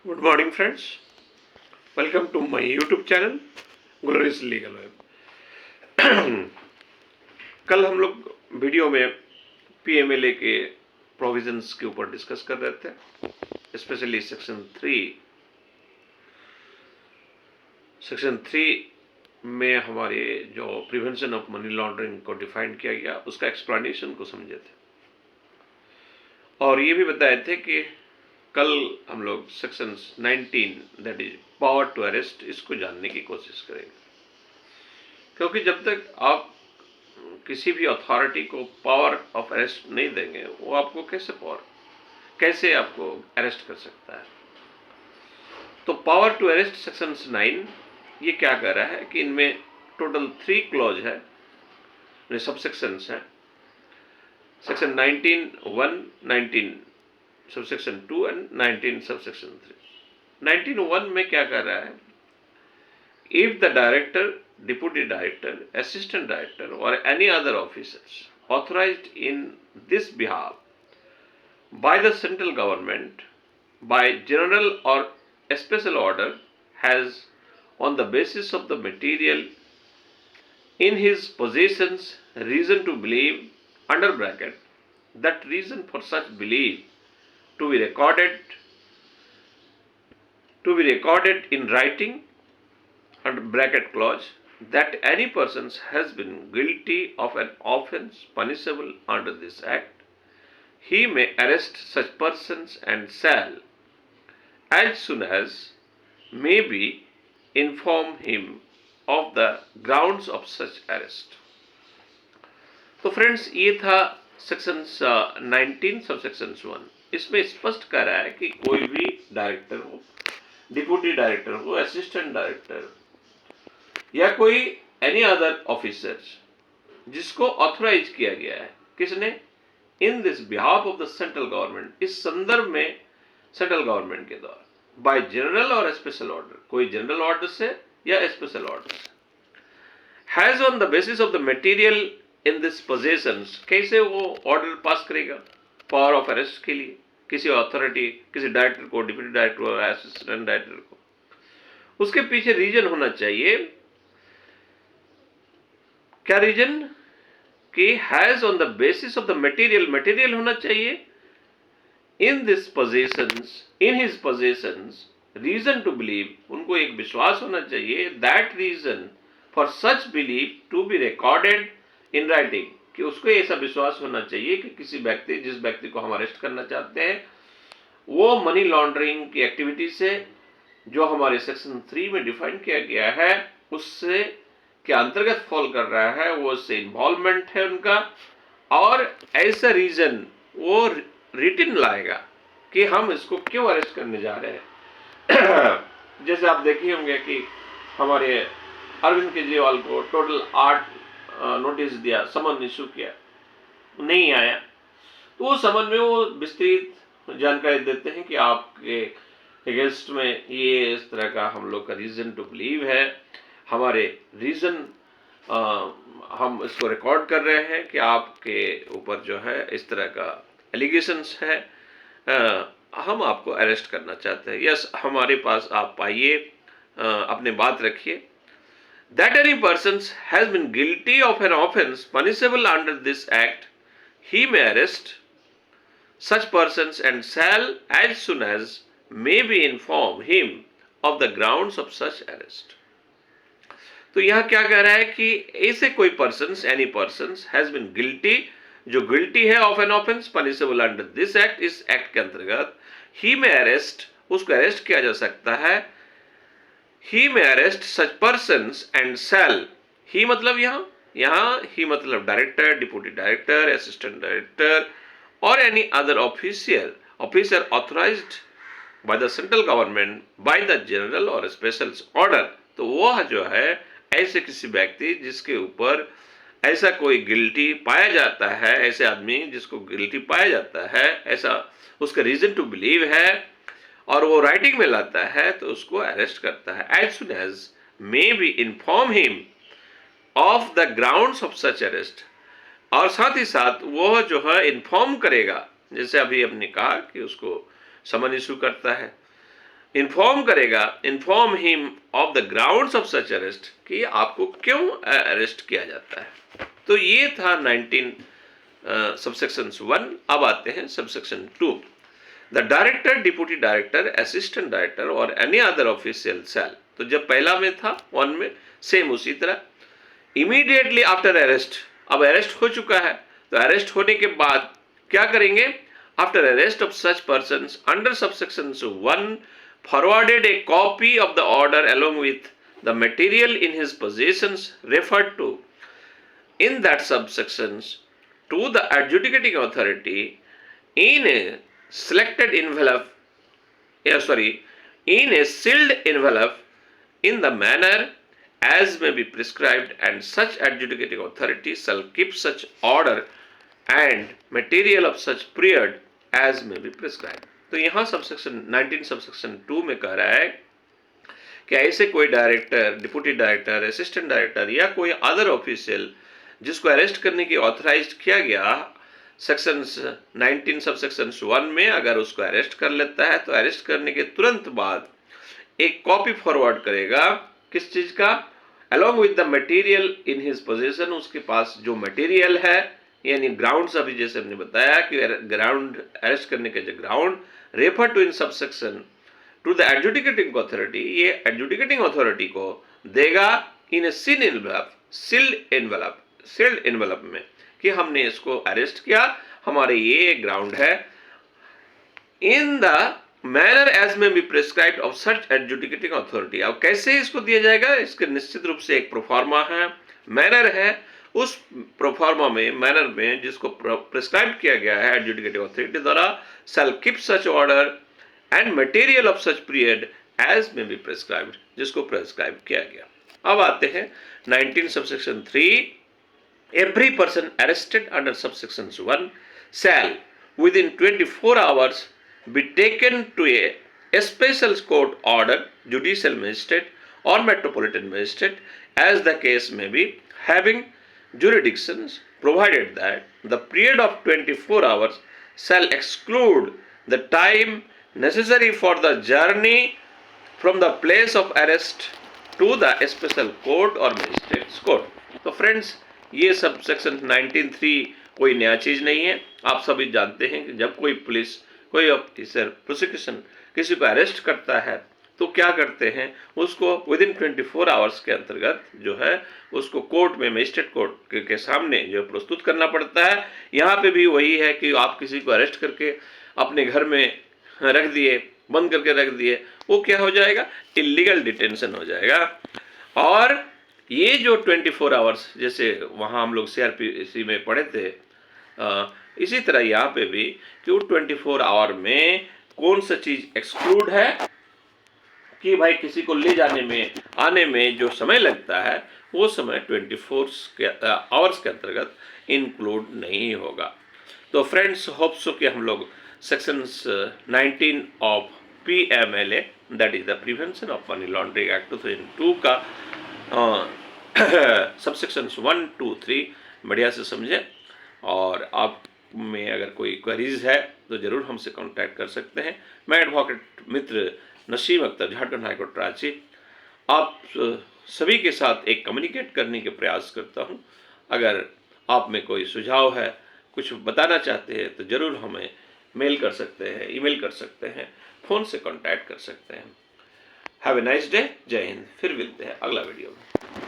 Good morning friends, welcome to my YouTube channel glorious legal web. कल हम लोग video में पीएमएलए के प्रोविजंस के ऊपर डिस्कस कर रहे थे, स्पेशली सेक्शन थ्री में हमारे जो प्रिवेंशन ऑफ मनी लॉन्ड्रिंग को डिफाइन किया गया उसका एक्सप्लेनेशन को समझे थे और ये भी बताए थे कि कल हम लोग section 19 that is power to arrest इसको जानने की कोशिश करेंगे, क्योंकि जब तक आप किसी भी अथॉरिटी को पावर ऑफ अरेस्ट नहीं देंगे वो आपको कैसे आपको अरेस्ट कर सकता है। तो पावर टू अरेस्ट सेक्शन 9 ये क्या कह रहा है कि इनमें टोटल 3 क्लॉज है, सब सेक्शंस हैं। Section 19(1), 19 subsection 2 and 19 subsection 3। 19(1) में क्या कर रहा है, if the director, deputy director, assistant director और any other officers authorised in this behalf by the central government by general और special order has on the basis of the material in his possessions reason to believe under bracket that reason for such belief to be recorded in writing under bracket clause that any person has been guilty of an offense punishable under this act, he may arrest such persons and shall as soon as may be inform him of the grounds of such arrest। तो friends ये था section 19 sub section 1। इसमें स्पष्ट कर रहा है कि कोई भी डायरेक्टर हो, डिप्टी डायरेक्टर हो, असिस्टेंट डायरेक्टर या कोई एनी अदर ऑफिसर जिसको ऑथराइज किया गया है, किसने, इन this behalf of the central government, इस संदर्भ में सेंट्रल गवर्नमेंट के द्वारा, बाय जनरल और स्पेशल ऑर्डर, कोई जनरल ऑर्डर से या स्पेशल ऑर्डर से, has on the basis of the material in this possessions, कैसे वो ऑर्डर पास करेगा पावर ऑफ अरेस्ट के लिए किसी अथॉरिटी, किसी डायरेक्टर को, डिप्टी डायरेक्टर और असिस्टेंट डायरेक्टर को, उसके पीछे रीजन होना चाहिए। क्या रीजन, कि has on the basis of the material होना चाहिए in this possessions, in his possessions, reason to believe, उनको एक विश्वास होना चाहिए, that reason for such belief to be recorded in writing, कि उसको ऐसा विश्वास होना चाहिए कि किसी व्यक्ति, जिस व्यक्ति को हम अरेस्ट करना चाहते हैं, वो मनी लॉन्ड्रिंग की एक्टिविटी से जो हमारे सेक्शन 3 में डिफाइन किया गया है उससे के अंतर्गत फॉल कर रहा है, वो उससे इन्वॉल्वमेंट है उनका, और ऐसा रीजन वो रिटन लाएगा कि हम इसको क्यों अरेस्ट करने जा रहे हैं। जैसे आप देखे होंगे कि हमारे अरविंद केजरीवाल को टोटल 8 नोटिस दिया, समन इशू किया, नहीं आया, तो वो समन में वो विस्तृत जानकारी देते हैं कि आपके अगेंस्ट में ये इस तरह का हम लोग का रीजन टू बिलीव है, हमारे रीजन हम इसको रिकॉर्ड कर रहे हैं कि आपके ऊपर जो है इस तरह का एलिगेशंस है, हम आपको अरेस्ट करना चाहते हैं, यस हमारे पास आप आइए, अपने बात रखिए। That any person has been guilty of an offence punishable under this act, he may arrest such persons and shall as soon as may be inform him of the grounds of such arrest. तो यह क्या कह रहा है कि ऐसे कोई person, any person has been guilty, जो गिल्टी है of an offence punishable under this act, इस एक्ट के अंतर्गत ही में अरेस्ट, उसको अरेस्ट किया जा सकता है, he may arrest such persons and shall, ही मतलब यहाँ ही मतलब director, deputy director, assistant director और any other officer authorised by the central government by the general और स्पेशल ऑर्डर। तो वह जो है ऐसे किसी व्यक्ति जिसके ऊपर ऐसा कोई गिल्टी पाया जाता है, ऐसे आदमी जिसको गिल्टी पाया जाता है, ऐसा उसका रीजन टू बिलीव है और वो राइटिंग में लाता है, तो उसको अरेस्ट करता है as soon as may be inform him of the grounds of such arrest, और साथ ही साथ वो जो है इन्फॉर्म करेगा, जैसे अभी हमने कहा कि उसको समन इशू करता है इन्फॉर्म करेगा, inform him of the grounds of such arrest, कि आपको क्यों अरेस्ट किया जाता है। तो ये था 19 सबसेक्शन 1। अब आते हैं subsection 2। The director, deputy director, assistant director और एनी अदर ऑफिशियल सेल। तो जब पहला में था 1 में, सेम उसी तरह। इमीडिएटली आफ्टर अरेस्ट, अब अरेस्ट हो चुका है, तो अरेस्ट होने के बाद क्या करेंगे? After arrest of such persons under subsection 1 forwarded a copy of the order along with the material in his possessions referred to in that subsections to the adjudicating authority in a selected envelope, in a sealed envelope in the manner as may be prescribed, and such adjudicating authority shall keep such order and material of such period as may be prescribed। तो यहाँ subsection 19 subsection 2 में कह रहा है कि ऐसे कोई director, deputy director, assistant director या कोई अदर ऑफिशियल जिसको अरेस्ट करने की ऑथराइज किया गया सेक्शन 19 सबसेक्शन 1 में, अगर उसको अरेस्ट कर लेता है तो अरेस्ट करने के तुरंत बाद एक कॉपी फॉरवर्ड करेगा, किस चीज का? Along with the material in his position, उसके पास जो मटेरियल है, यानी ग्राउंड्स, अभी जैसे हमने बताया कि ग्राउंड अरेस्ट करने के जो ground refer to in subsection two the adjudicating authority, ये एडजुडिकेटिंग अथॉरिटी को देगा इन ए सील्ड एनवेलप में, कि हमने इसको अरेस्ट किया, हमारे ये ग्राउंड है, in the manner as may be prescribed of such adjudicating authority. अब कैसे इसको दिया जाएगा? इसके निश्चित रूप से एक प्रोफार्मा है, मैनर है, उस प्रोफार्मा में, मैनर में जिसको प्रिस्क्राइब किया गया है एडजुडिकेटिव अथॉरिटी द्वारा, shall keep such order and material of such period as may be prescribed, जिसको प्रिस्क्राइब किया गया। अब आते हैं 19 subsection 3। Every person arrested under subsection 1 shall within 24 hours be taken to a special court order, judicial magistrate or metropolitan magistrate as the case may be, having jurisdictions, provided that the period of 24 hours shall exclude the time necessary for the journey from the place of arrest to the special court or magistrate's court। तो friends, ये sub section 19(3) कोई नया चीज नहीं है। आप सभी जानते हैं कि जब कोई पुलिस, कोई ऑफिसर, प्रोसिक्यूशन किसी को अरेस्ट करता है तो क्या करते हैं? उसको विद इन 24 आवर्स के अंतर्गत जो है उसको कोर्ट में, मजिस्ट्रेट कोर्ट के सामने जो प्रस्तुत करना पड़ता है। यहाँ पे भी वही है कि आप किसी को अरेस्ट करके अपने घर में रख दिए, बंद करके रख दिए, वो क्या हो जाएगा? इलीगल डिटेंशन हो जाएगा। और ये जो 24 आवर्स, जैसे वहाँ हम लोग CRPC में पढ़े थे, इसी तरह यहाँ पे भी कि वो 24 आवर में कौन सा चीज एक्सक्लूड है, कि भाई किसी को ले जाने में, आने में जो समय लगता है वो समय 24 आवर्स के अंतर्गत इंक्लूड नहीं होगा। तो फ्रेंड्स, होप सो कि हम लोग sections 19 of PMLA, that is the prevention of money laundering act 2002 का सबसेक्शंस 1, 2, 3 बढ़िया से समझें। और आप में अगर कोई क्वेरीज है तो ज़रूर हमसे कांटेक्ट कर सकते हैं। मैं एडवोकेट मित्र नसीम अख्तर, झारखंड हाईकोर्ट रांची, आप सभी के साथ एक कम्युनिकेट करने के प्रयास करता हूं। अगर आप में कोई सुझाव है, कुछ बताना चाहते हैं तो ज़रूर हमें मेल कर सकते हैं, ईमेल कर सकते हैं, फ़ोन से कांटेक्ट कर सकते हैं। Have a nice day. जय हिंद। फिर मिलते हैं अगला वीडियो में।